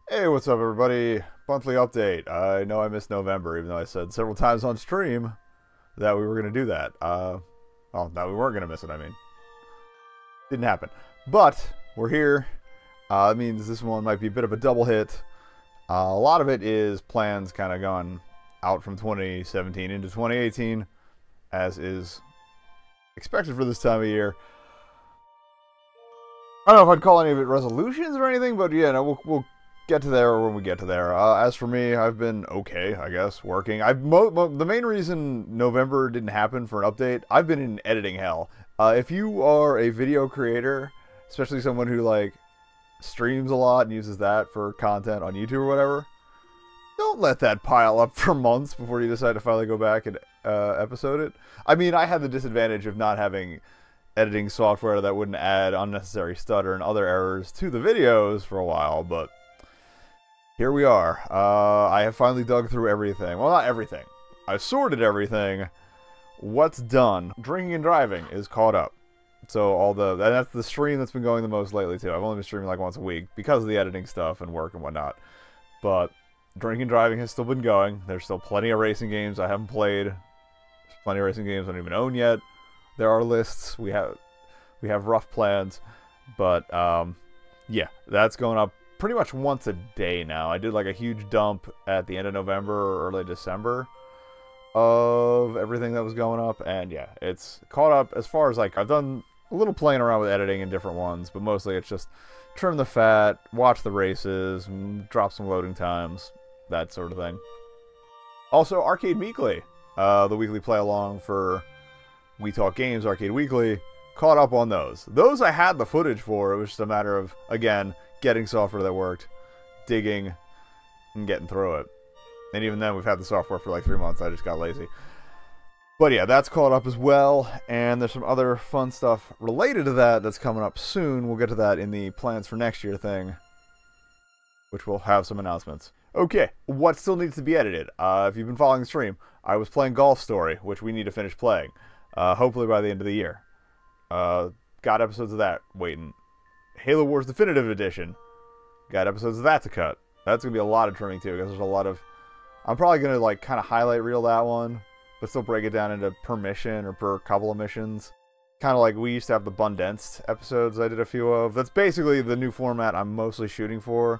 Hey, what's up, everybody? Monthly update. I know I missed November, even though I said several times on stream that we were going to do that. Well, no, we weren't going to miss it, I mean. Didn't happen. But, we're here. That means this one might be a bit of a double hit. A lot of it is plans kind of gone out from 2017 into 2018, as is expected for this time of year. I don't know if I'd call any of it resolutions or anything, but yeah, no, we'll get to there when we get to there. As for me, I've been okay, I guess, working. The main reason November didn't happen for an update, I've been in editing hell. If you are a video creator, especially someone who like streams a lot and uses that for content on YouTube or whatever, don't let that pile up for months before you decide to finally go back and episode it. I mean, I had the disadvantage of not having editing software that wouldn't add unnecessary stutter and other errors to the videos for a while, but here we are. I have finally dug through everything. Well, not everything. I've sorted everything. What's done? Drinking and driving is caught up. So and that's the stream that's been going the most lately too. I've only been streaming like once a week because of the editing stuff and work and whatnot. But drinking and driving has still been going. There's still plenty of racing games I haven't played. There's plenty of racing games I don't even own yet. There are lists. We have rough plans, but yeah, that's going up pretty much once a day now. I did like a huge dump at the end of November or early December of everything that was going up, and yeah, it's caught up as far as like I've done a little playing around with editing in different ones, but mostly it's just trim the fat, watch the races, drop some loading times, that sort of thing. Also, Arcade Weekly, the weekly play along for We Talk Games Arcade Weekly, caught up on those. Those I had the footage for. It was just a matter of, again, getting software that worked, digging, and getting through it. And even then, we've had the software for like 3 months. I just got lazy. But yeah, that's caught up as well. And there's some other fun stuff related to that that's coming up soon. We'll get to that in the plans for next year thing, which will have some announcements. Okay, what still needs to be edited? If you've been following the stream, I was playing Golf Story, which we need to finish playing. Hopefully by the end of the year. Got episodes of that waiting. Halo Wars Definitive Edition. Got episodes of that to cut. That's going to be a lot of trimming too, because there's a lot of... I'm probably going to like kind of highlight reel that one, but still break it down into per mission or per couple of missions. Kind of like we used to have the Bundensed episodes I did a few of. That's basically the new format I'm mostly shooting for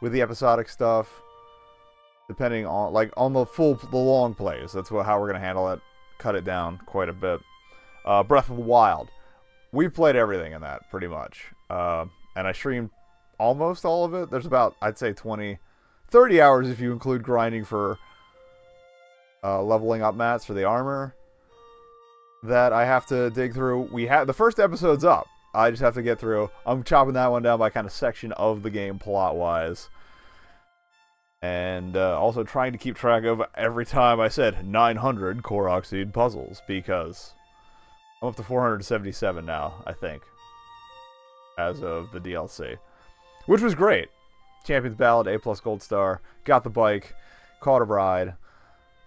with the episodic stuff. Depending on, like, on the long plays. That's how we're going to handle it. Cut it down quite a bit. Breath of the Wild. We've played everything in that, pretty much. And I streamed almost all of it. There's about, I'd say, 30 hours if you include grinding for leveling up mats for the armor that I have to dig through. The first episode's up. I just have to get through. I'm chopping that one down by kind of section of the game plot-wise. And also trying to keep track of every time I said 900 Korok Seed puzzles, because I'm up to 477 now, I think, as of the DLC. Which was great. Champion's Ballad, A+ Gold Star, got the bike, caught a ride.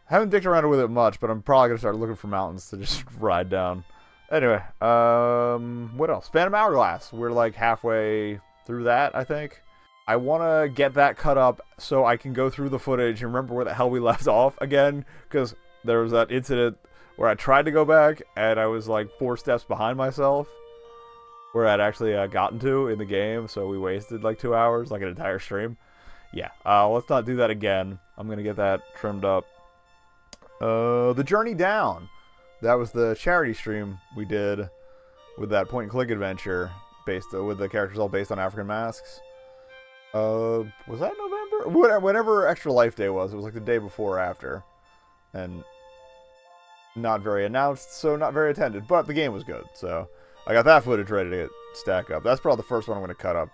Haven't dicked around with it much, but I'm probably going to start looking for mountains to just ride down. Anyway, what else? Phantom Hourglass. We're like halfway through that, I think. I want to get that cut up so I can go through the footage and remember where the hell we left off again, because there was that incident where I tried to go back and I was like 4 steps behind myself where I'd actually gotten to in the game, so we wasted like 2 hours, like an entire stream. Yeah, let's not do that again. I'm going to get that trimmed up. The Journey Down. That was the charity stream we did with that point-and-click adventure with the characters all based on African masks. Was that November? Whenever Extra Life Day was. It was like the day before or after. And not very announced, so not very attended. But the game was good, so I got that footage ready to stack up. That's probably the first one I'm going to cut up.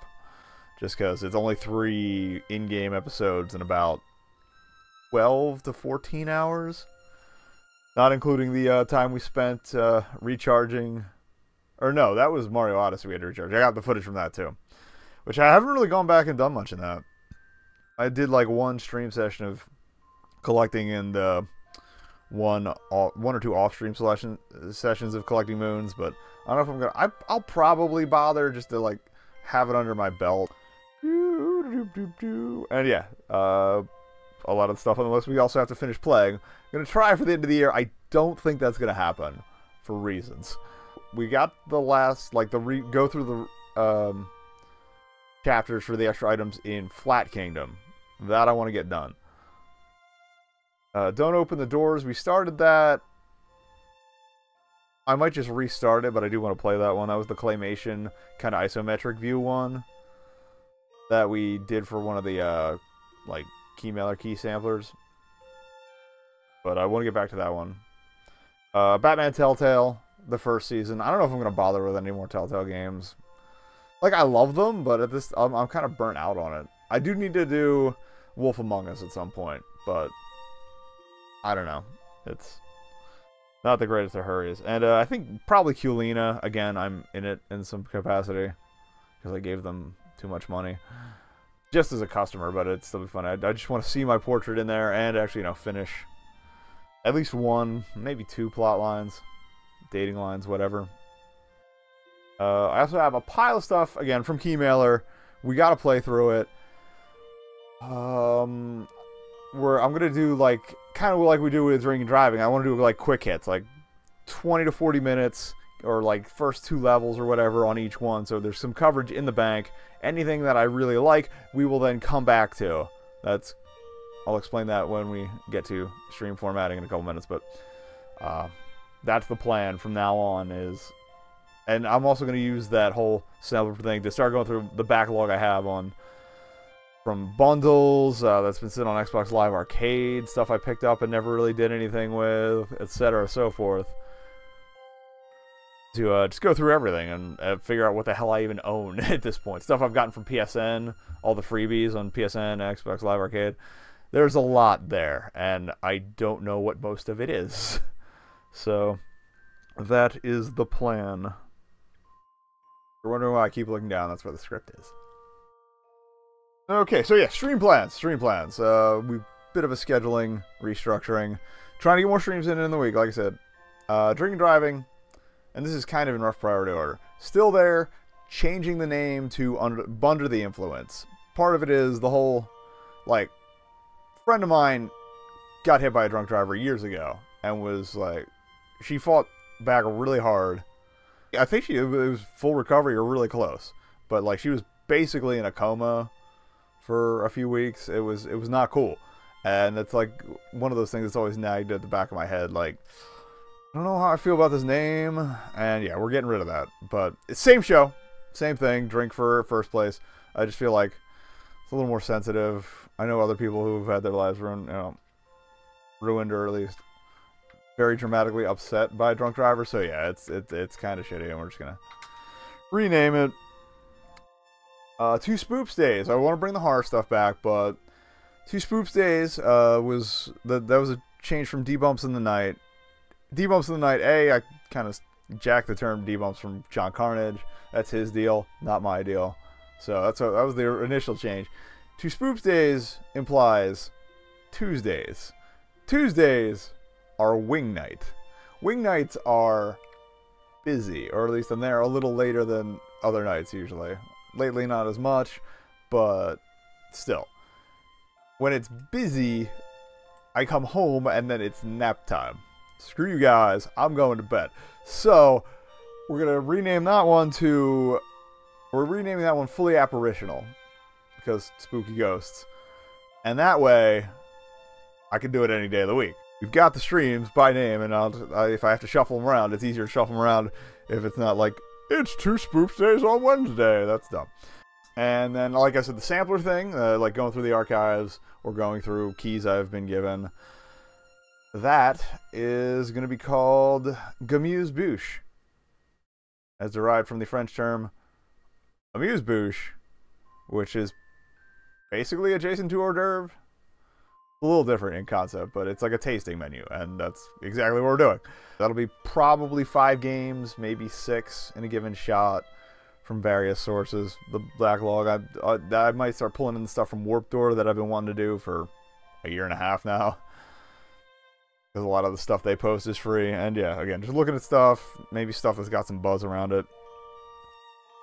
Just because it's only 3 in-game episodes in about 12 to 14 hours. Not including the time we spent recharging. Or no, that was Mario Odyssey we had to recharge. I got the footage from that too. Which I haven't really gone back and done much in that. I did like one stream session of collecting and one or two off-stream sessions of collecting moons, but I don't know if I'm gonna. I'll probably bother just to like have it under my belt. And yeah, a lot of stuff on the list we also have to finish playing. I'm going to try for the end of the year. I don't think that's going to happen for reasons. We got the last, like, go through the chapters for the extra items in Flat Kingdom. That I want to get done. Don't open the doors. We started that. I might just restart it, but I do want to play that one. That was the claymation kind of isometric view one that we did for one of the like key mailer key samplers. But I want to get back to that one. Batman Telltale, the first season. I don't know if I'm going to bother with any more Telltale games. Like, I love them, but at this, I'm kind of burnt out on it. I do need to do Wolf Among Us at some point, but I don't know. It's not the greatest of hurries. And I think probably Culina. Again, I'm in it in some capacity because I gave them too much money. Just as a customer, but it'd still be fun. I just want to see my portrait in there and actually, finish at least one, maybe two plot lines, dating lines, whatever. I also have a pile of stuff, again, from Keymailer. We got to play through it. Where I'm going to do, like, kind of like we do with Drinking and Driving. I want to do, like, quick hits, like 20 to 40 minutes, or, like, first 2 levels or whatever on each one. So there's some coverage in the bank. Anything that I really like, we will then come back to. I'll explain that when we get to stream formatting in a couple minutes, but that's the plan from now on is... And I'm also going to use that whole sampler thing to start going through the backlog I have from bundles that's been sitting on Xbox Live Arcade, stuff I picked up and never really did anything with, etc., so forth. To just go through everything and figure out what the hell I even own at this point. Stuff I've gotten from PSN, all the freebies on PSN, Xbox Live Arcade. There's a lot there, and I don't know what most of it is. So, that is the plan. If you're wondering why I keep looking down, that's where the script is. Okay, so yeah, stream plans. Bit of a scheduling restructuring. Trying to get more streams in the week, like I said. Drinking and Driving, and this is kind of in rough priority order. Still there, changing the name to Under the Influence. Part of it is the whole, like, friend of mine got hit by a drunk driver years ago, and was like, she fought back really hard. I think it was full recovery or really close, but like she was basically in a coma for a few weeks. It was not cool, and it's like one of those things that's always nagged at the back of my head. Like, I don't know how I feel about this name, and yeah, we're getting rid of that. But it's same show, same thing. Drink for first place. I just feel like it's a little more sensitive. I know other people who've had their lives ruined, or at least very dramatically upset by a drunk driver. So yeah, it's kind of shitty, and we're just gonna rename it. 2 Spoops Days. I want to bring the horror stuff back, but 2 Spoops Days was that was a change from Debumps in the Night. Debumps in the Night. I kind of jacked the term Debumps from John Carnage. That's his deal, not my deal. So that was the initial change. 2 Spoops Days implies Tuesdays. Tuesdays are wing night. Wing nights are busy, or at least I'm there a little later than other nights usually. Lately not as much, but still. When it's busy, I come home and then it's nap time. Screw you guys, I'm going to bed. So, we're going to rename that one we're renaming that one Fully Apparitional, because spooky ghosts. And that way, I can do it any day of the week. We've got the streams by name, and if I have to shuffle them around, it's easier to shuffle them around if it's not like, it's 2 Spoops Days on Wednesday. That's dumb. And then, like I said, the sampler thing, like going through the archives or going through keys I've been given, that is going to be called Gamuse-Bouche, as derived from the French term amuse-bouche, which is basically adjacent to hors d'oeuvre. A little different in concept, but it's like a tasting menu, and that's exactly what we're doing. That'll be probably 5 games, maybe 6 in a given shot from various sources. The backlog, I might start pulling in the stuff from Warped Tour that I've been wanting to do for a year and a half now. Because a lot of the stuff they post is free, and yeah, again, just looking at stuff, maybe stuff that's got some buzz around it.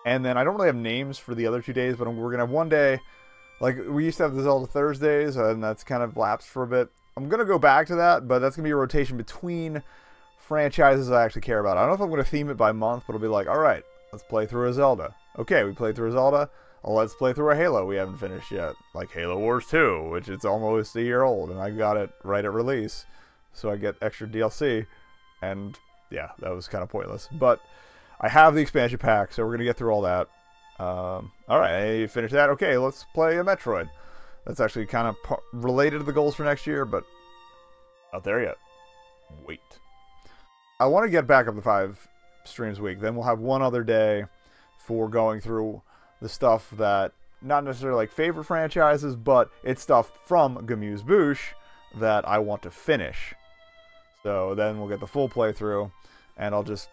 And then I don't really have names for the other 2 days, but we're going to have one day Like, we used to have the Zelda Thursdays, and that's kind of lapsed for a bit. I'm going to go back to that, but that's going to be a rotation between franchises I actually care about. I don't know if I'm going to theme it by month, but it'll be like, all right, let's play through a Zelda. Okay, we played through a Zelda. Let's play through a Halo we haven't finished yet. Like Halo Wars 2, which is almost a year old, and I got it right at release. So I get extra DLC, and yeah, that was kind of pointless. But I have the expansion pack, so we're going to get through all that. Alright, you finished that? Okay, let's play a Metroid. That's actually kind of related to the goals for next year, but not there yet. Wait. I want to get back up to 5 streams a week. Then we'll have one other day for going through the stuff that, not necessarily like favorite franchises, but it's stuff from Gamuse-Bouche that I want to finish. So then we'll get the full playthrough, and I'll just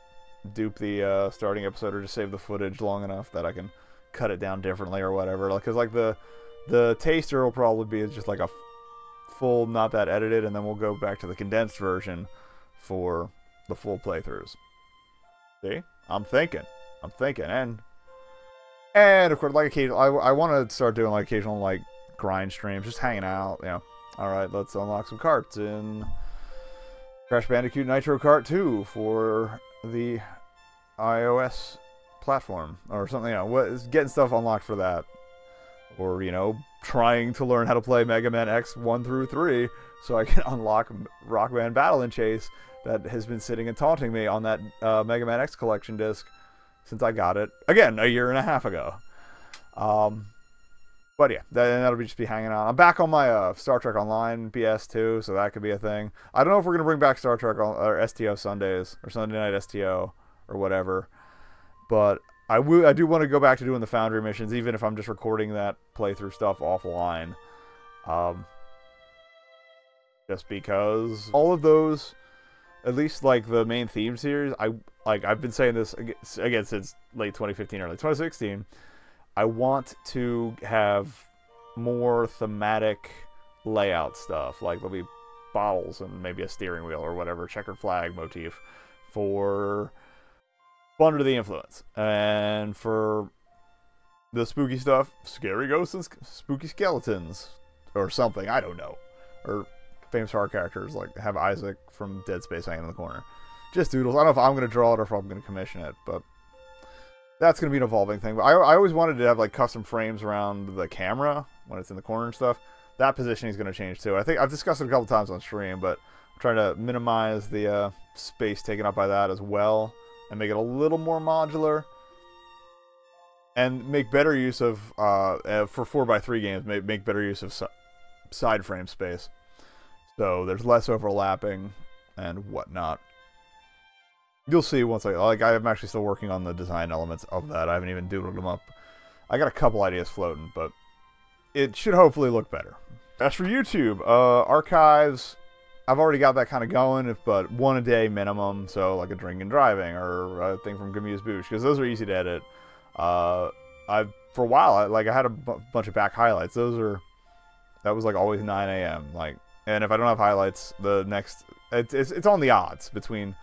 dupe the starting episode or just save the footage long enough that I can cut it down differently or whatever. Because like the taster will probably be just like a full, not that edited, and then we'll go back to the condensed version for the full playthroughs. See? I'm thinking, and of course, like occasional, I want to start doing like occasional like grind streams, just hanging out. You know, all right, let's unlock some carts in Crash Bandicoot Nitro Kart 2 for the iOS platform or something. You know, getting stuff unlocked for that, or you know, trying to learn how to play Mega Man X 1 through 3 so I can unlock Rock Band Battle and Chase that has been sitting and taunting me on that Mega Man X collection disc since I got it, again, a year and a half ago. But yeah, that'll just be hanging out. I'm back on my Star Trek Online BS too, so that could be a thing. I don't know if we're going to bring back Star Trek or STO Sundays, or Sunday Night STO, or whatever. But I do want to go back to doing the Foundry missions, even if I'm just recording that playthrough stuff offline. Just because all of those, at least like the main theme series, I've been saying this again since late 2015, early 2016. I want to have more thematic layout stuff. Like there'll be bottles and maybe a steering wheel or whatever, checkered flag motif for Under the Influence. And for the spooky stuff, scary ghosts and spooky skeletons or something, I don't know. Or famous horror characters, like have Isaac from Dead Space hanging in the corner. Just doodles. I don't know if I'm going to draw it or if I'm going to commission it, but that's going to be an evolving thing. But I always wanted to have like custom frames around the camera when it's in the corner and stuff. That positioning is going to change too. I think I've discussed it a couple times on stream, but I'm trying to minimize the space taken up by that as well and make it a little more modular and make better use of, for 4x3 games, make better use of side frame space. So there's less overlapping and whatnot. You'll see once I'm actually still working on the design elements of that. I haven't even doodled them up. I got a couple ideas floating, but it should hopefully look better. As for YouTube, archives, I've already got that kind of going, but one a day minimum. So like a drinking and driving or a thing from Gamuse-Bouche, because those are easy to edit. For a while, I had a bunch of back highlights. That was like always 9 a.m. And if I don't have highlights, it's on the odds between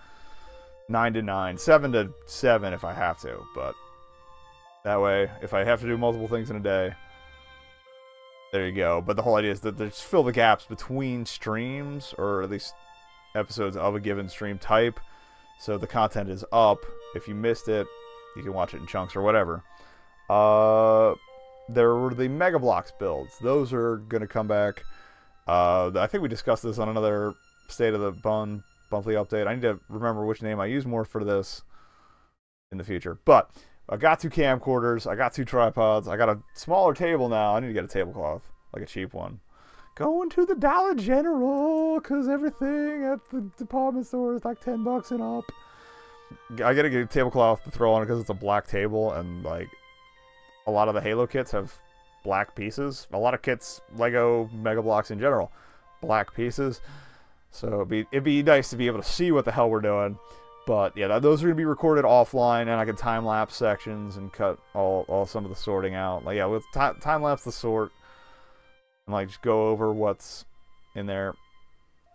9 to 9, 7 to 7 if I have to, but that way, if I have to do multiple things in a day, there you go. But the whole idea is that just fill the gaps between streams, or at least episodes of a given stream type, so the content is up. If you missed it, you can watch it in chunks or whatever. There were the Mega Bloks builds. Those are going to come back. I think we discussed this on another State of the monthly update. I need to remember which name I use more for this in the future. But I got 2 camcorders. I got 2 tripods. I got a smaller table now. I need to get a tablecloth, like a cheap one. Going to the Dollar General, because everything at the department store is like $10 and up. I gotta get a tablecloth to throw on it because it's a black table, and like a lot of the Halo kits have black pieces. A lot of kits, Lego Mega Bloks in general, black pieces. So it'd be nice to be able to see what the hell we're doing. But yeah, those are going to be recorded offline, and I can time-lapse sections and cut all some of the sorting out. Like, yeah, we'll time-lapse the sort and like just go over what's in there.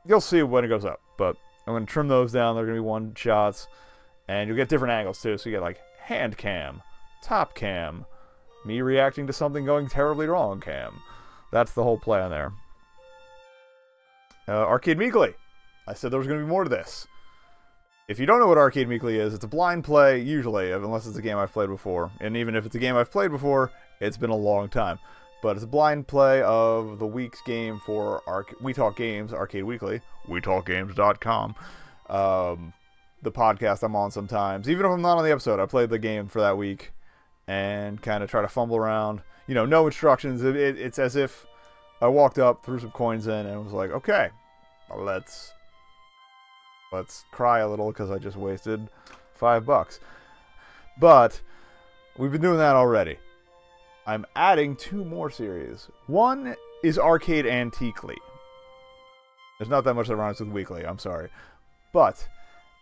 You'll see when it goes up, but I'm going to trim those down. They're going to be one shots, and you'll get different angles too. So you get like hand cam, top cam, me reacting to something going terribly wrong, Cam. That's the whole plan there. Arcade Weekly. I said there was going to be more to this. If you don't know what Arcade Weekly is, it's a blind play, usually, unless it's a game I've played before. And even if it's a game I've played before, it's been a long time. But it's a blind play of the week's game for We Talk Games, Arcade Weekly, WeTalkGames.com. The podcast I'm on sometimes. Even if I'm not on the episode, I played the game for that week and kind of try to fumble around. You know, no instructions. It's as if I walked up, threw some coins in, and was like, okay, let's cry a little because I just wasted $5. But we've been doing that already. I'm adding 2 more series. One is Arcade Antiquely. There's not that much that rhymes with weekly, I'm sorry. But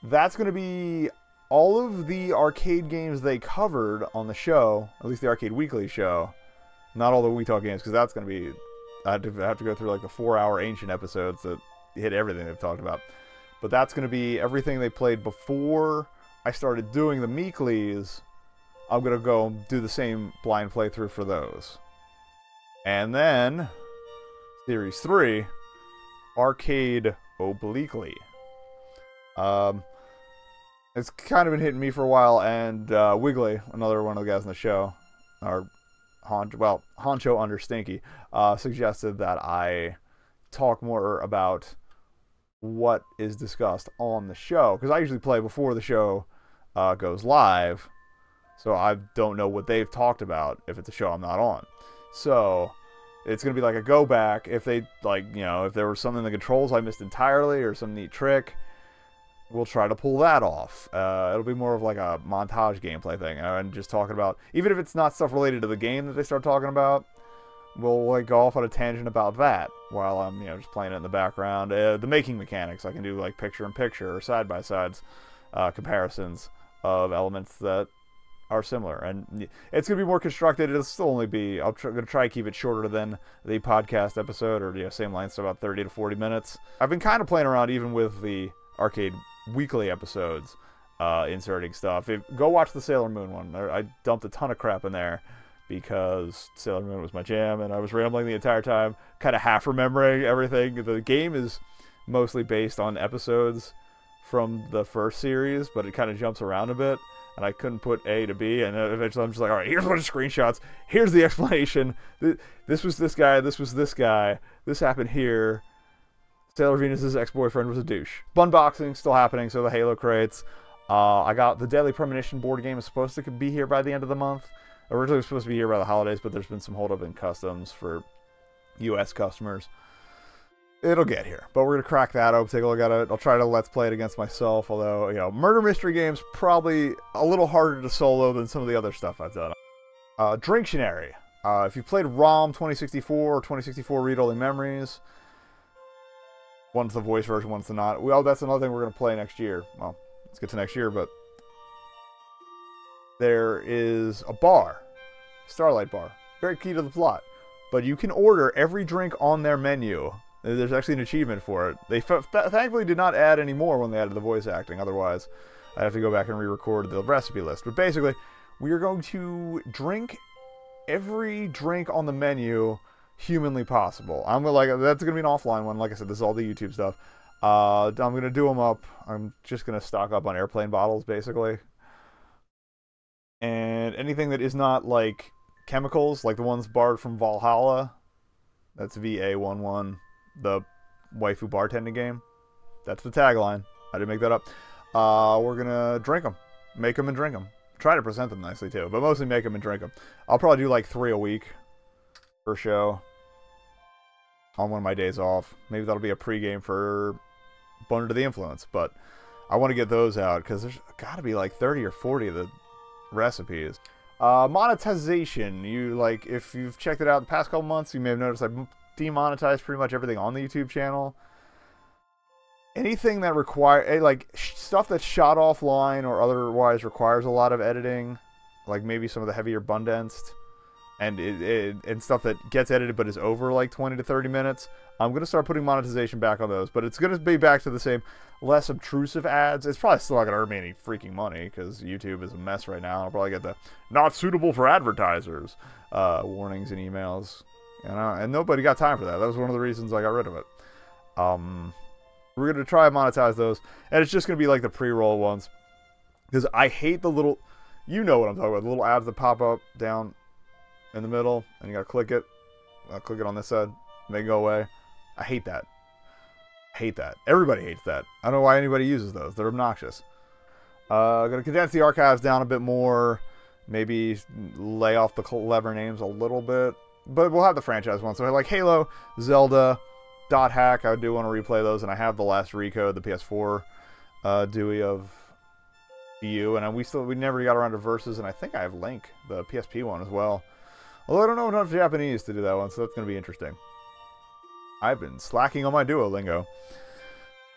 that's going to be all of the arcade games they covered on the show, at least the Arcade Weekly show. Not all the We Talk games, because that's going to be... I have to go through like the 4-hour ancient episodes that hit everything they've talked about. But that's going to be everything they played before I started doing the Meeklies. I'm going to go and do the same blind playthrough for those. And then, Series 3, Arcade Obliquely. It's kind of been hitting me for a while, and Wiggly, another one of the guys on the show, or Honcho under Stinky, suggested that I talk more about what is discussed on the show, because I usually play before the show goes live, so I don't know what they've talked about if it's a show I'm not on. So it's gonna be like a go back if they if there was something in the controls I missed entirely or some neat trick, we'll try to pull that off. It'll be more of like a montage gameplay thing, and just talking about, even if it's not stuff related to the game that they start talking about, we'll like go off on a tangent about that while I'm just playing it in the background. The making mechanics, I can do like picture-in-picture or side-by-sides comparisons of elements that are similar, and it's gonna be more constructed. It'll still only be, I'm gonna try to keep it shorter than the podcast episode, or same length, so about 30 to 40 minutes. I've been kind of playing around even with the Arcade Weekly episodes, inserting stuff. Go watch the Sailor Moon one. I dumped a ton of crap in there because Sailor Moon was my jam, and I was rambling the entire time, kind of half remembering everything. The game is mostly based on episodes from the first series, but it kind of jumps around a bit, and I couldn't put A to B, and eventually I'm just like, alright, here's a bunch of screenshots, here's the explanation, this was this guy, this was this guy, this happened here, Sailor Venus's ex-boyfriend was a douche. Bunboxing still happening, so the Halo crates. I got the Deadly Premonition board game is supposed to be here by the end of the month. Originally it was supposed to be here by the holidays, but there's been some holdup in customs for US customers. It'll get here, but we're going to crack that open, take a look at it. I'll try to let's play it against myself, although, murder mystery games probably a little harder to solo than some of the other stuff I've done. Drinktionary. If you played ROM 2064 or 2064 Read Only Memories, one's the voice version, one's the not. Well, that's another thing we're going to play next year. Well, let's get to next year, but there is a bar, Starlight Bar, very key to the plot, but you can order every drink on their menu. There's actually an achievement for it. They thankfully did not add any more when they added the voice acting, otherwise I'd have to go back and re-record the recipe list. But basically, we are going to drink every drink on the menu humanly possible. That's gonna be an offline one. Like I said, this is all the YouTube stuff. I'm gonna do them up. I'm just gonna stock up on airplane bottles, basically, and anything that is not like chemicals, like the ones barred from Valhalla. That's VA11, the waifu bartending game. That's the tagline. I didn't make that up. We're gonna drink them, make them and drink them. Try to present them nicely too, but mostly make them and drink them. I'll probably do like 3 a week per show on one of my days off. Maybe that'll be a pregame for Born Under the Influence, but I want to get those out because there's got to be like 30 or 40 of the recipes. Monetization. If you've checked it out the past couple months, you may have noticed I've demonetized pretty much everything on the YouTube channel. Anything that stuff that's shot offline or otherwise requires a lot of editing, like maybe some of the heavier bundensed, and and stuff that gets edited but is over like 20 to 30 minutes, I'm gonna start putting monetization back on those. But it's gonna be back to the same, less obtrusive ads. It's probably still not gonna earn me any freaking money because YouTube is a mess right now. I'll probably get the not suitable for advertisers warnings and emails, and nobody got time for that. That was one of the reasons I got rid of it. We're gonna try and monetize those, and it's just gonna be like the pre-roll ones, because I hate the little, you know what I'm talking about, the little ads that pop up down in the middle, and you gotta click it. I'll click it on this side, make it go away. I hate that. Hate that. Everybody hates that. I don't know why anybody uses those. They're obnoxious. Gonna condense the archives down a bit more. Maybe lay off the clever names a little bit. But we'll have the franchise ones. So like Halo, Zelda, Dot Hack. I do want to replay those, and I have the last Recode, the PS4 Dewey of EU, and we never got around to Versus, and I think I have Link, the PSP one as well. Although I don't know enough Japanese to do that one, so that's going to be interesting. I've been slacking on my Duolingo,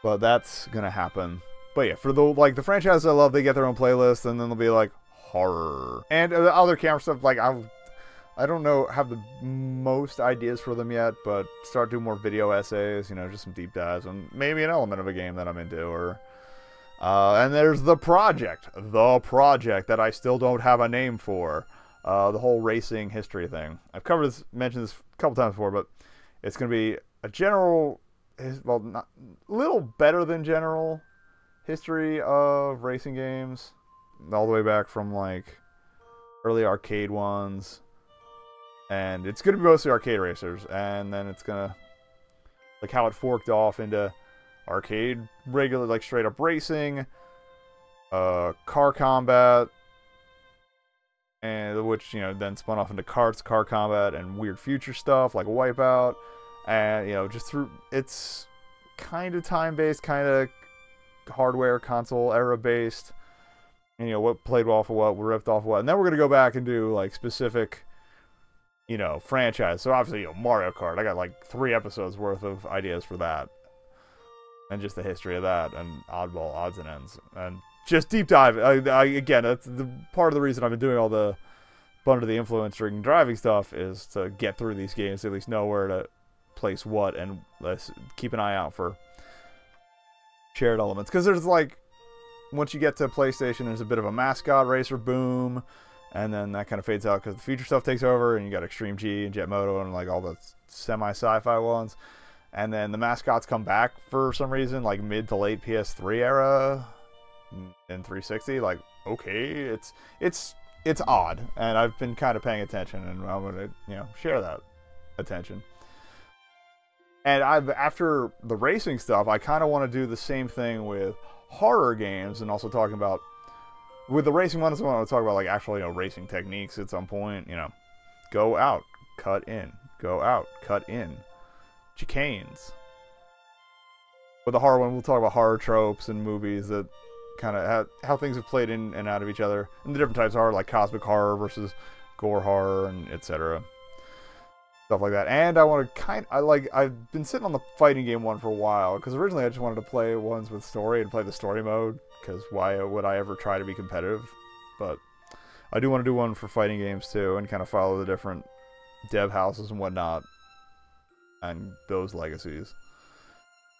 but that's going to happen. But yeah, for the franchises I love, they get their own playlist, and then they'll be like horror and other camera stuff. Like I don't know, have the most ideas for them yet, but start doing more video essays, you know, just some deep dives, and maybe an element of a game that I'm into, or and there's the project that I still don't have a name for. The whole racing history thing. I've mentioned this a couple times before, but it's going to be a general, well, not little better than general history of racing games, all the way back from like early arcade ones, and it's going to be mostly arcade racers, and then it's going to, like, how it forked off into arcade, regular, like straight up racing, car combat, and which, you know, then spun off into karts, car combat, and weird future stuff like Wipeout, and, you know, just through, it's kind of time-based, kind of hardware console era based, and, you know, what played off of what, ripped off of what, and then we're gonna go back and do like specific, you know, franchise. So obviously, you know, Mario Kart, I got like 3 episodes worth of ideas for that, and just the history of that, and oddball odds and ends, and just deep dive. Again, that's the part of the reason I've been doing all the Under the Influence drinking driving stuff, is to get through these games, to at least know where to place what, and let's keep an eye out for shared elements. Because there's like, once you get to PlayStation, there's a bit of a mascot racer boom, and then that kind of fades out because the future stuff takes over, and you got Extreme G and Jet Moto and like all the semi-sci-fi ones, and then the mascots come back for some reason, like mid to late PS3 era and 360. Like, okay, it's odd, and I've been kind of paying attention, and I'm gonna, you know, share that attention. And after the racing stuff, I kind of want to do the same thing with horror games, and also talking about, with the racing ones, I want to talk about like actual, you know, racing techniques at some point. You know, go out, cut in, go out, cut in, chicanes. With the horror one, we'll talk about horror tropes and movies that kind of how things have played in and out of each other, and the different types of horror, like cosmic horror versus gore horror, and etc. Stuff like that. And I want to I've been sitting on the fighting game one for a while, because originally I just wanted to play ones with story and play the story mode, because why would I ever try to be competitive? But I do want to do one for fighting games too, and kind of follow the different dev houses and whatnot, and those legacies.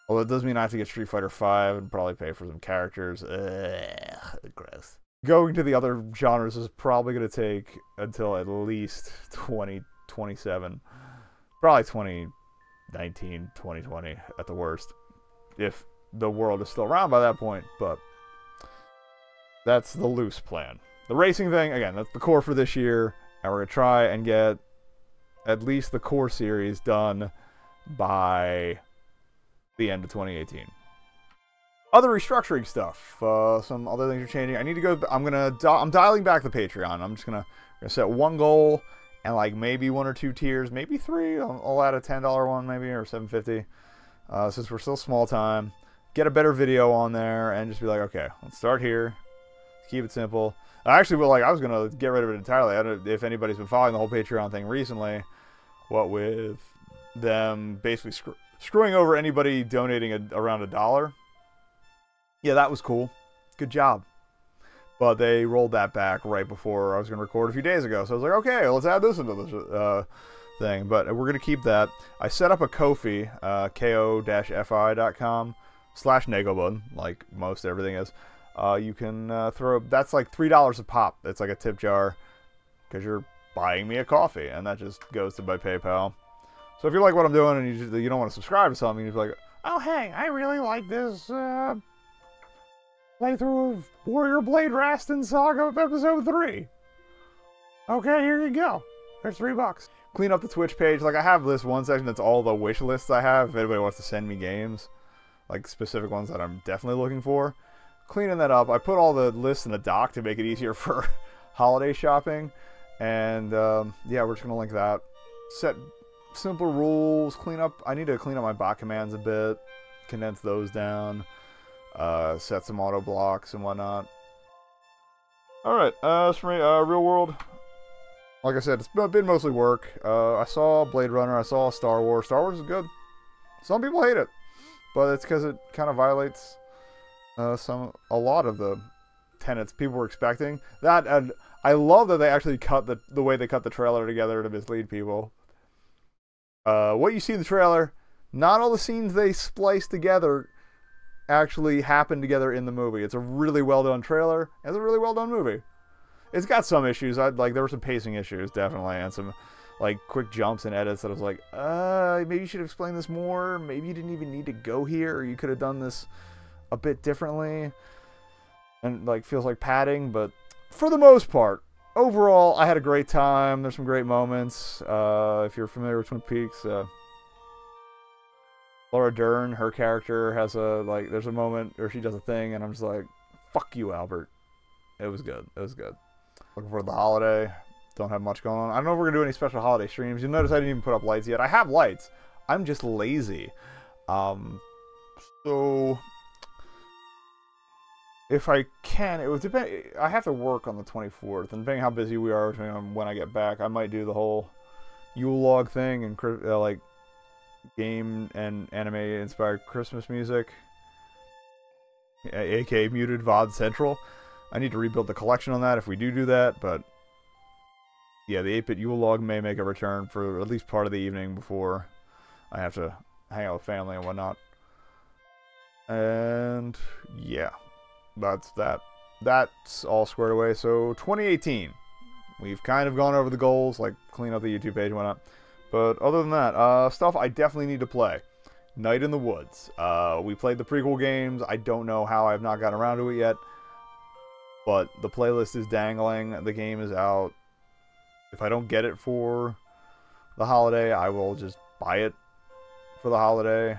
Although it does mean I have to get Street Fighter V and probably pay for some characters. Ugh, gross. Going to the other genres is probably going to take until at least 2027. Probably 2019, 2020 at the worst, if the world is still around by that point. But that's the loose plan. The racing thing, again, that's the core for this year, and we're going to try and get at least the core series done by the end of 2018. Other restructuring stuff. Some other things are changing. I need to go. I'm dialing back the Patreon. I'm just gonna set one goal, and like maybe 1 or 2 tiers, maybe 3. I'll add a $10 one, maybe, or $7.50. Since we're still small time, get a better video on there, and just be like, okay, let's start here. Keep it simple. I actually will. Like, I was gonna get rid of it entirely. I don't know if anybody's been following the whole Patreon thing recently. What with them basically screwing over anybody donating around $1. Yeah, that was cool. Good job. But they rolled that back right before I was going to record a few days ago. So I was like, okay, let's add this into this thing. But we're going to keep that. I set up a Ko-fi, ko-fi.com/nekobun, like most everything is. You can throw, that's like $3 a pop. It's like a tip jar because you're buying me a coffee, and that just goes to my PayPal. So if you like what I'm doing and you don't want to subscribe to something, you're just like, oh, hey, I really like this playthrough of Warrior Blade Rastin Saga Episode 3. Okay, here you go. There's $3. Clean up the Twitch page. Like, I have this one section that's all the wish lists I have. If anybody wants to send me games, like specific ones that I'm definitely looking for. Cleaning that up. I put all the lists in a doc to make it easier for holiday shopping. And, yeah, we're just going to link that. Set simple rules. Clean up. I need to clean up my bot commands a bit. Condense those down. Set some auto blocks and whatnot. Alright, as for me, real world. Like I said, it's been mostly work. I saw Blade Runner, I saw Star Wars. Star Wars is good. Some people hate it, but it's because it kind of violates a lot of the tenets people were expecting. That, and I love that they actually cut the way they cut the trailer together to mislead people. What you see in the trailer, not all the scenes they spliced together actually happen together in the movie. It's a really well done trailer. It's a really well done movie. It's got some issues. There were some pacing issues, definitely, and some like quick jumps and edits that I was like, maybe you should have explained this more. Maybe you didn't even need to go here, or you could have done this a bit differently. And like feels like padding, but for the most part, overall, I had a great time. There's some great moments. If you're familiar with Twin Peaks, Laura Dern, her character has there's a moment where she does a thing, and I'm just like, fuck you, Albert. It was good. It was good. Looking forward to the holiday. Don't have much going on. I don't know if we're going to do any special holiday streams. You'll notice I didn't even put up lights yet. I have lights. I'm just lazy. So if I can, it would depend. I have to work on the 24th, and depending how busy we are, depending on when I get back, I might do the whole Yule log thing and like game and anime inspired Christmas music, aka muted VOD Central. I need to rebuild the collection on that if we do that, but yeah, the 8-bit Yule log may make a return for at least part of the evening before I have to hang out with family and whatnot. And yeah, that's that. That's all squared away. So 2018, we've kind of gone over the goals, like clean up the YouTube page and whatnot. But other than that, stuff I definitely need to play. Night in the Woods. We played the prequel games. I don't know how I've not gotten around to it yet. But the playlist is dangling. The game is out. If I don't get it for the holiday, I will just buy it for the holiday.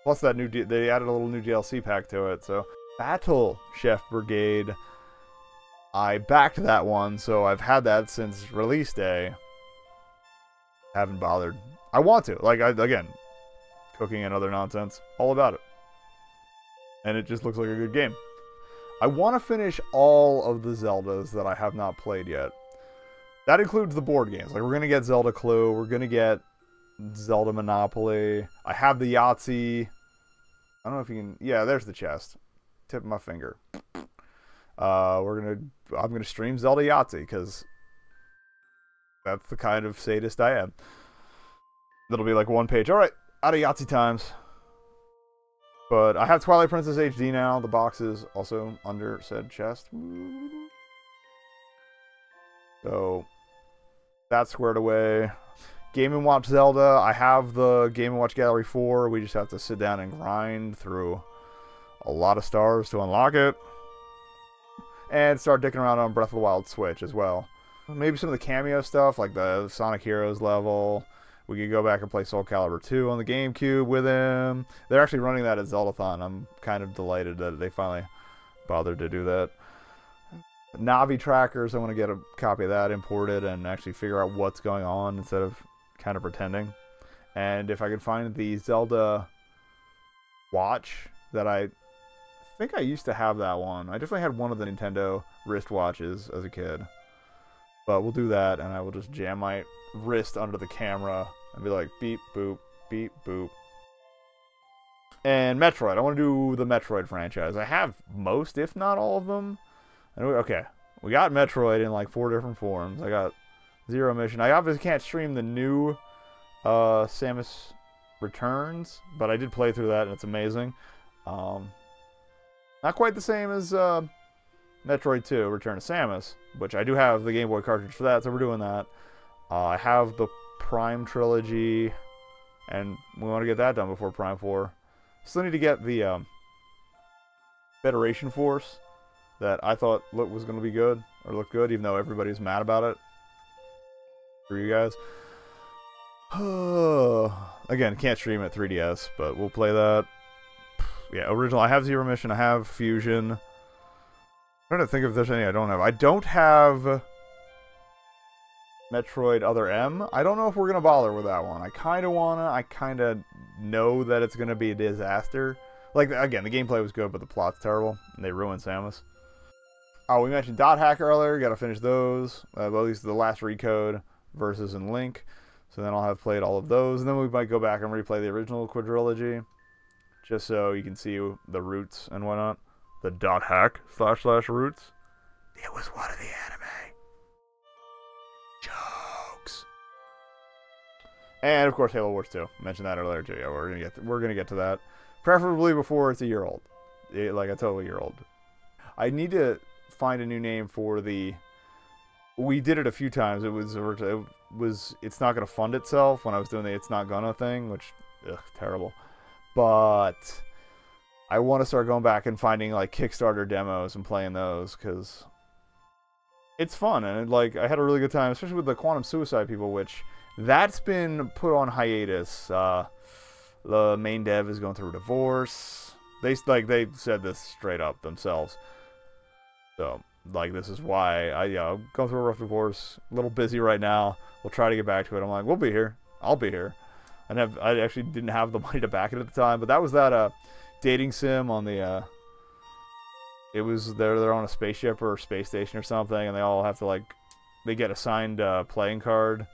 Plus that they added a little new DLC pack to it. So Battle Chef Brigade. I backed that one, so I've had that since release day. Haven't bothered. I want to. Like, again, cooking and other nonsense. All about it. And it just looks like a good game. I want to finish all of the Zeldas that I have not played yet. That includes the board games. Like, we're going to get Zelda Clue. We're going to get Zelda Monopoly. I have the Yahtzee. I don't know if you can... Yeah, there's the chest. Tip of my finger. I'm going to stream Zelda Yahtzee, because that's the kind of sadist I am. It'll be like one page. Alright, out of Yahtzee times. But I have Twilight Princess HD now. The box is also under said chest. So, that's squared away. Game & Watch Zelda. I have the Game & Watch Gallery 4. We just have to sit down and grind through a lot of stars to unlock it. And start dicking around on Breath of the Wild Switch as well. Maybe some of the cameo stuff, like the Sonic Heroes level. We could go back and play Soul Calibur 2 on the GameCube with him. They're actually running that at Zeldathon. I'm kind of delighted that they finally bothered to do that. Navi trackers, I want to get a copy of that imported and actually figure out what's going on instead of kind of pretending. And if I could find the Zelda watch that I think I used to have that one. I definitely had one of the Nintendo wristwatches as a kid. But we'll do that, and I will just jam my wrist under the camera and be like, beep, boop, beep, boop. And Metroid. I want to do the Metroid franchise. I have most, if not all of them. And okay, we got Metroid in like 4 different forms. I got Zero Mission. I obviously can't stream the new Samus Returns, but I did play through that and it's amazing. Not quite the same as Metroid 2, Return to Samus, which I do have the Game Boy cartridge for that, so we're doing that. I have the Prime trilogy, and we want to get that done before Prime 4. Still need to get the Federation Force that I thought was going to be good, or look good, even though everybody's mad about it. For you guys. Again, can't stream it 3DS, but we'll play that. Yeah, original. I have Zero Mission. I have Fusion. I'm trying to think if there's any I don't have. I don't have Metroid Other M. I don't know if we're going to bother with that one. I kind of want to. I kind of know that it's going to be a disaster. Like, again, the gameplay was good, but the plot's terrible. And they ruined Samus. Oh, we mentioned Dot Hack earlier. Got to finish those. Well, at least the last recode, Versus and Link. So then I'll have played all of those. And then we might go back and replay the original quadrilogy. Just so you can see the roots and whatnot. The Dot Hack / roots. It was one of the anime jokes. And of course Halo Wars 2. Mentioned that earlier too. Yeah, we're gonna get to that. Preferably before it's a year old. Like a total year old. I need to find a new name for the. We did it a few times. It's not gonna fund itself when I was doing the It's Not Gonna thing, which terrible. But I want to start going back and finding like Kickstarter demos and playing those because it's fun and like I had a really good time, especially with the Quantum Suicide people, which that's been put on hiatus. The main dev is going through a divorce. They said this straight up themselves. So like this is why I'm going through a rough divorce. A little busy right now. We'll try to get back to it. I'm like, we'll be here. I'll be here. I actually didn't have the money to back it at the time, but that was that dating sim on the it was they're on a spaceship or a space station or something, and they all have to they get assigned playing card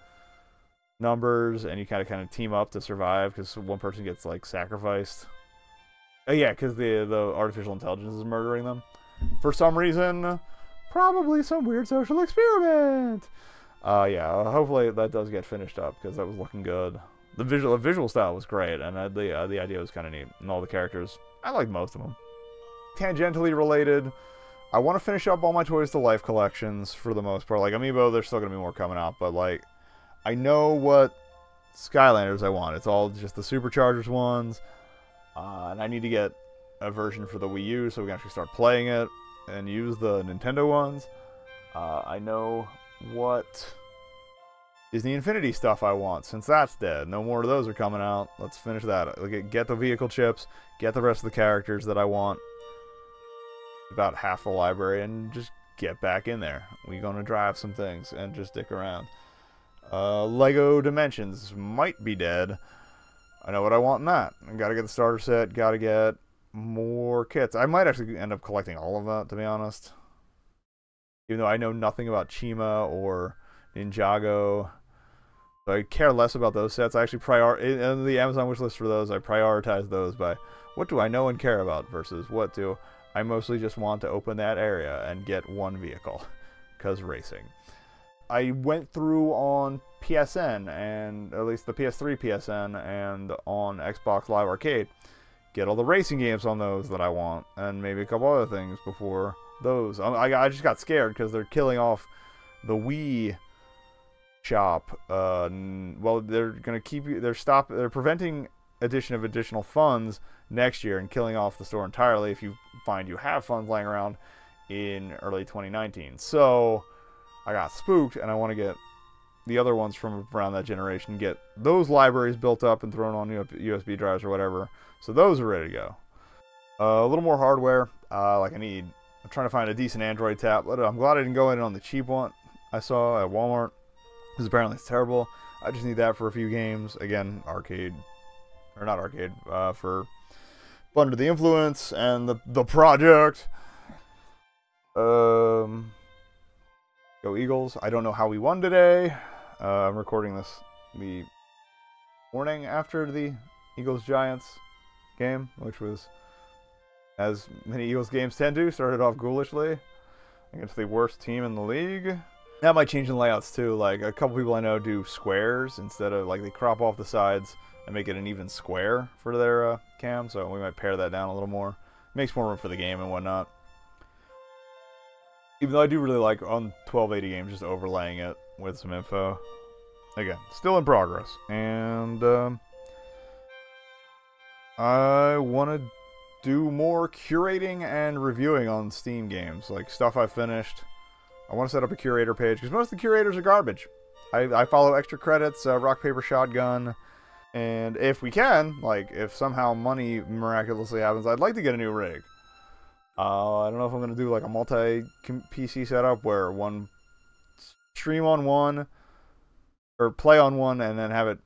numbers, and you kind of team up to survive because one person gets sacrificed. Yeah, because the artificial intelligence is murdering them for some reason, probably some weird social experiment. Yeah, hopefully that does get finished up because that was looking good. The visual style was great, and the idea was kind of neat, and all the characters, I liked most of them. Tangentially related, I want to finish up all my Toys to Life collections for the most part. Like Amiibo, there's still going to be more coming out, but I know what Skylanders I want. It's all just the Superchargers ones, and I need to get a version for the Wii U so we can actually start playing it and use the Nintendo ones. I know what Disney Infinity stuff I want, since that's dead. No more of those are coming out. Let's finish that. Get the vehicle chips, get the rest of the characters that I want. About half the library, and just get back in there. We're going to drive some things and just stick around. Lego Dimensions might be dead. I know what I want in that. I gotta get the starter set, gotta get more kits. I might actually end up collecting all of that, to be honest. Even though I know nothing about Chima or Ninjago. So I care less about those sets. I actually in the Amazon wishlist for those, I prioritize those by what do I know and care about versus what do I mostly just want to open that area and get one vehicle, because racing. I went through on PSN, and at least the PS3 PSN, and on Xbox Live Arcade, get all the racing games on those that I want, and maybe a couple other things before those. I just got scared because they're killing off the Wii shop. Well, they're gonna they're preventing addition of additional funds next year and killing off the store entirely if you find you have funds laying around in early 2019. So I got spooked, and I want to get the other ones from around that generation, get those libraries built up and thrown on USB drives or whatever, so those are ready to go. A little more hardware, I'm trying to find a decent Android tablet. I'm glad I didn't go in on the cheap one I saw at Walmart, because apparently it's terrible. I just need that for a few games. Again, for Under the Influence and the Project. Go Eagles. I don't know how we won today. I'm recording this the morning after the Eagles-Giants game, which was, as many Eagles games tend to, started off ghoulishly. against the worst team in the league. That might change the layouts too. Like a couple people I know do squares instead of like they crop off the sides and make it an even square for their cam. So we might pare that down a little more. Makes more room for the game and whatnot. Even though I do really like on 1280 games just overlaying it with some info. Again, still in progress. And I want to do more curating and reviewing on Steam games. Like stuff I finished. I want to set up a curator page because most of the curators are garbage. I follow Extra Credits, Rock Paper Shotgun, and if we can, like if somehow money miraculously happens, I'd like to get a new rig. I don't know if I'm going to do like a multi-PC setup where one stream on one or play on one and then have it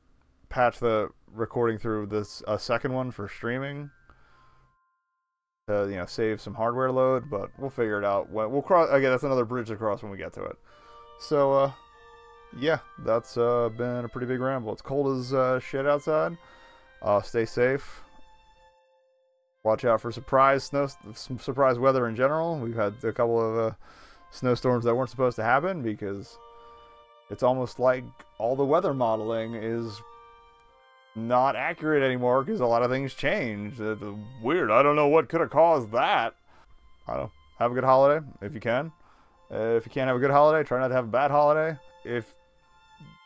patch the recording through this second one for streaming. To, save some hardware load, but we'll figure it out. We'll cross again. That's another bridge to cross when we get to it. So, yeah, that's been a pretty big ramble. It's cold as shit outside. Stay safe. Watch out for some surprise weather in general. We've had a couple of snowstorms that weren't supposed to happen because it's almost like all the weather modeling is not accurate anymore because a lot of things changed. It's weird. I don't know what could have caused that. I don't know. Have a good holiday if you can. If you can't have a good holiday, try not to have a bad holiday. If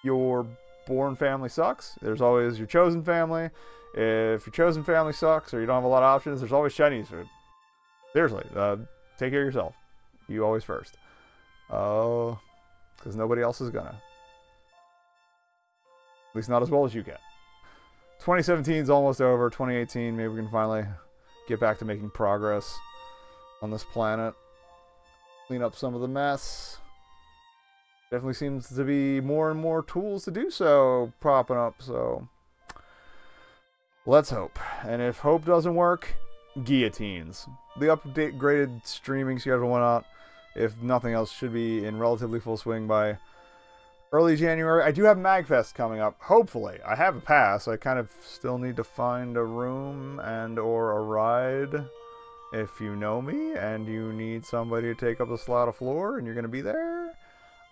your born family sucks, there's always your chosen family. If your chosen family sucks or you don't have a lot of options, there's always Chinese food. Seriously, take care of yourself. You always first. Because nobody else is gonna. At least not as well as you can. 2017 is almost over. 2018, maybe we can finally get back to making progress on this planet. Clean up some of the mess. Definitely seems to be more and more tools to do so popping up, so let's hope. And if hope doesn't work, guillotines. The upgraded streaming schedule went out. If nothing else, should be in relatively full swing by early January. I do have MagFest coming up, hopefully. I have a pass. I kind of still need to find a room and or a ride. If you know me and you need somebody to take up the slot of floor and you're going to be there,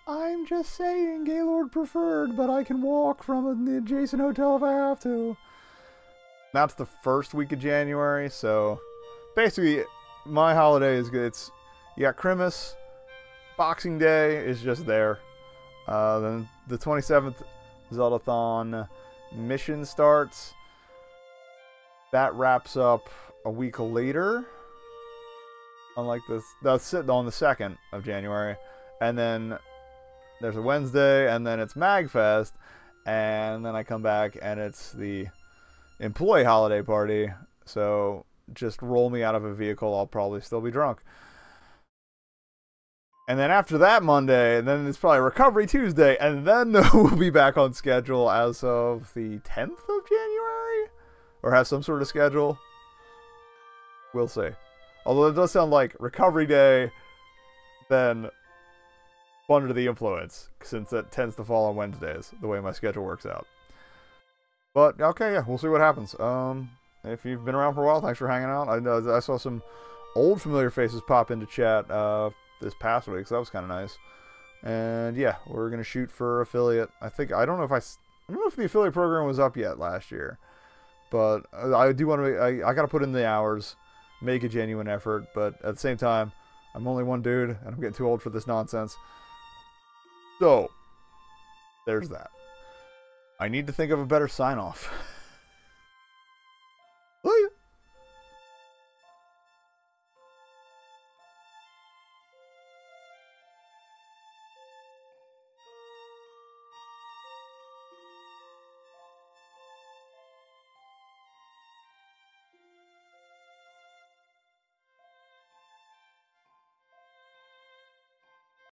I'm just saying Gaylord preferred, but I can walk from the adjacent hotel if I have to. That's the first week of January, so basically my holiday is good. You got Christmas, Boxing Day is just there. Then the 27th, Zeldathon mission starts. That wraps up a week later. Unlike this, that's on the 2nd of January. And then there's a Wednesday, and then it's MagFest. And then I come back, and it's the employee holiday party. So just roll me out of a vehicle. I'll probably still be drunk. And then after that Monday, and then it's probably Recovery Tuesday, and then we'll be back on schedule as of the 10th of January? Or have some sort of schedule? We'll see. Although it does sound like Recovery Day, then Under the Influence, since it tends to fall on Wednesdays, the way my schedule works out. But, okay, yeah, we'll see what happens. If you've been around for a while, thanks for hanging out. I saw some old familiar faces pop into chat, this past week, so that was kind of nice. And yeah, we're gonna shoot for affiliate. I don't know if the affiliate program was up yet last year, but I do want to. I gotta put in the hours, make a genuine effort. But at the same time, I'm only one dude, and I'm getting too old for this nonsense. So there's that. I need to think of a better sign off.